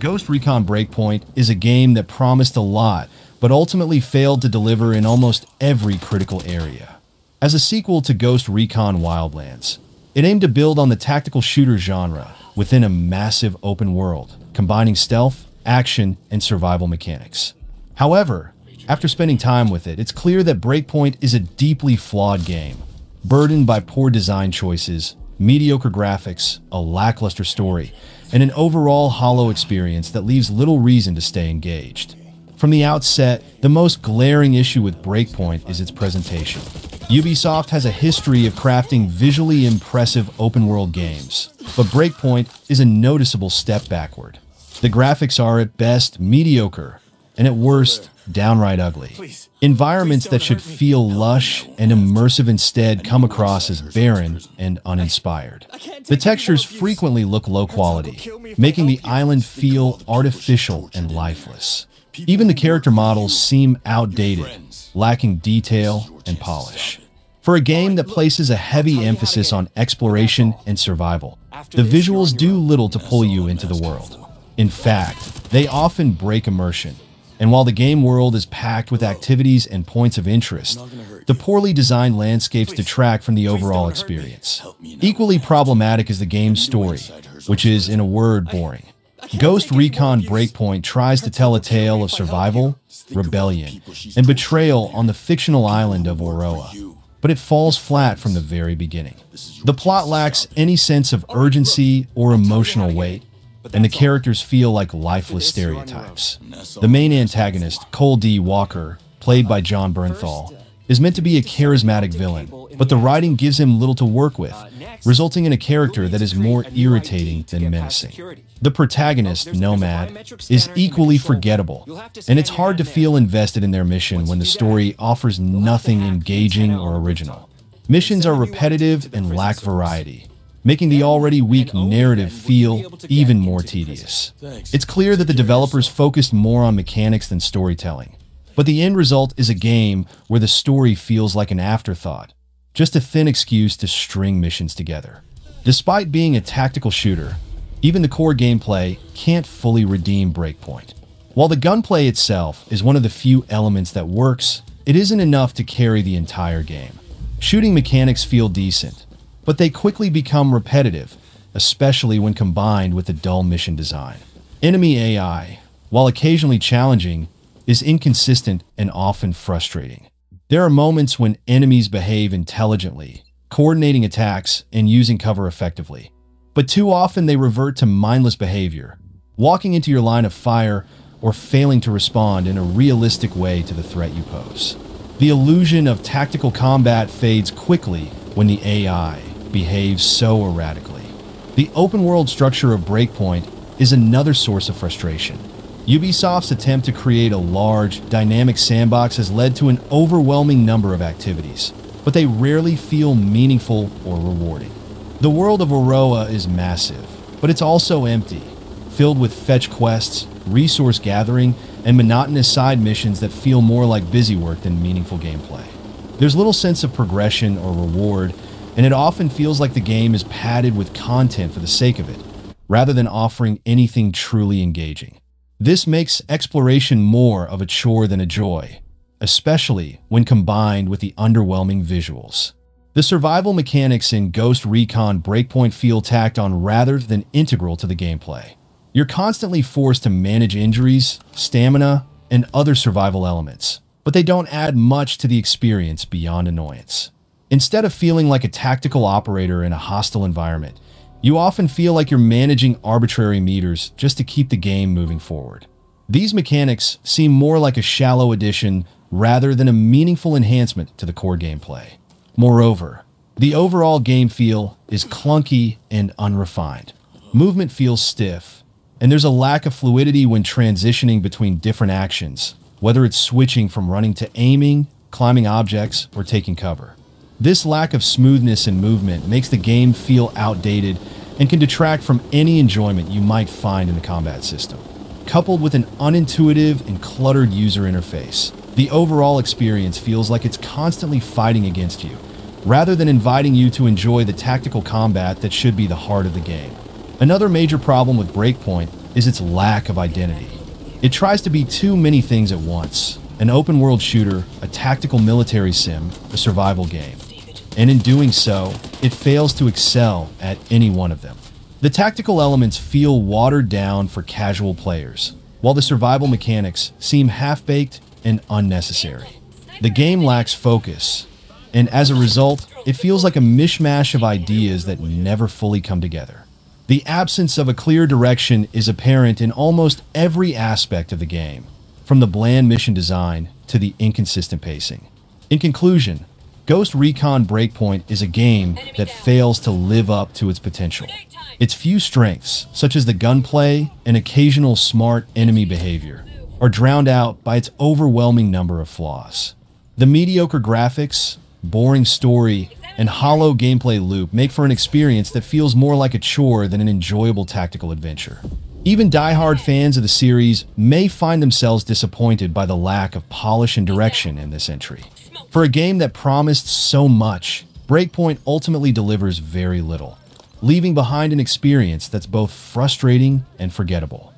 Ghost Recon Breakpoint is a game that promised a lot, but ultimately failed to deliver in almost every critical area. As a sequel to Ghost Recon Wildlands, it aimed to build on the tactical shooter genre within a massive open world, combining stealth, action, and survival mechanics. However, after spending time with it, it's clear that Breakpoint is a deeply flawed game, burdened by poor design choices, mediocre graphics, a lackluster story, and an overall hollow experience that leaves little reason to stay engaged. From the outset, the most glaring issue with Breakpoint is its presentation. Ubisoft has a history of crafting visually impressive open-world games, but Breakpoint is a noticeable step backward. The graphics are at best mediocre, and at worst, downright ugly. Environments that should feel lush and immersive instead come across as barren and uninspired. The textures frequently look low quality, making the island feel artificial and lifeless. Even the character models seem outdated, lacking detail and polish. For a game that places a heavy emphasis on exploration and survival, the visuals do little to pull you into the world. In fact, they often break immersion. And while the game world is packed with activities and points of interest, the poorly designed landscapes detract from the overall experience. Equally problematic is the game's story, which is, in a word, boring. Ghost Recon Breakpoint tries to tell a tale of survival, rebellion, and betrayal on the fictional island of Aurora, but it falls flat from the very beginning. The plot lacks any sense of urgency or emotional weight, and the characters feel like lifeless stereotypes. The main antagonist, Cole D. Walker, played by John Bernthal, is meant to be a charismatic villain, but the writing gives him little to work with, resulting in a character that is more irritating than menacing. The protagonist, Nomad, is equally forgettable, and it's hard to feel invested in their mission when the story offers nothing engaging or original. Missions are repetitive and lack variety, making the already weak narrative feel even more tedious. It's clear that the developers focused more on mechanics than storytelling, but the end result is a game where the story feels like an afterthought, just a thin excuse to string missions together. Despite being a tactical shooter, even the core gameplay can't fully redeem Breakpoint. While the gunplay itself is one of the few elements that works, it isn't enough to carry the entire game. Shooting mechanics feel decent, but they quickly become repetitive, especially when combined with a dull mission design. Enemy AI, while occasionally challenging, is inconsistent and often frustrating. There are moments when enemies behave intelligently, coordinating attacks and using cover effectively, but too often they revert to mindless behavior, walking into your line of fire or failing to respond in a realistic way to the threat you pose. The illusion of tactical combat fades quickly when the AI behaves so erratically. The open-world structure of Breakpoint is another source of frustration. Ubisoft's attempt to create a large, dynamic sandbox has led to an overwhelming number of activities, but they rarely feel meaningful or rewarding. The world of Aurora is massive, but it's also empty, filled with fetch quests, resource gathering, and monotonous side missions that feel more like busy work than meaningful gameplay. There's little sense of progression or reward, and it often feels like the game is padded with content for the sake of it, rather than offering anything truly engaging. This makes exploration more of a chore than a joy, especially when combined with the underwhelming visuals. The survival mechanics in Ghost Recon Breakpoint feel tacked on rather than integral to the gameplay. You're constantly forced to manage injuries, stamina, and other survival elements, but they don't add much to the experience beyond annoyance. Instead of feeling like a tactical operator in a hostile environment, you often feel like you're managing arbitrary meters just to keep the game moving forward. These mechanics seem more like a shallow addition rather than a meaningful enhancement to the core gameplay. Moreover, the overall game feel is clunky and unrefined. Movement feels stiff, and there's a lack of fluidity when transitioning between different actions, whether it's switching from running to aiming, climbing objects, or taking cover. This lack of smoothness in movement makes the game feel outdated and can detract from any enjoyment you might find in the combat system. Coupled with an unintuitive and cluttered user interface, the overall experience feels like it's constantly fighting against you, rather than inviting you to enjoy the tactical combat that should be the heart of the game. Another major problem with Breakpoint is its lack of identity. It tries to be too many things at once: an open-world shooter, a tactical military sim, a survival game. And in doing so, it fails to excel at any one of them. The tactical elements feel watered down for casual players, while the survival mechanics seem half-baked and unnecessary. The game lacks focus, and as a result, it feels like a mishmash of ideas that never fully come together. The absence of a clear direction is apparent in almost every aspect of the game, from the bland mission design to the inconsistent pacing. In conclusion, Ghost Recon Breakpoint is a game that fails to live up to its potential. Its few strengths, such as the gunplay and occasional smart enemy behavior, are drowned out by its overwhelming number of flaws. The mediocre graphics, boring story, and hollow gameplay loop make for an experience that feels more like a chore than an enjoyable tactical adventure. Even die-hard fans of the series may find themselves disappointed by the lack of polish and direction in this entry. For a game that promised so much, Breakpoint ultimately delivers very little, leaving behind an experience that's both frustrating and forgettable.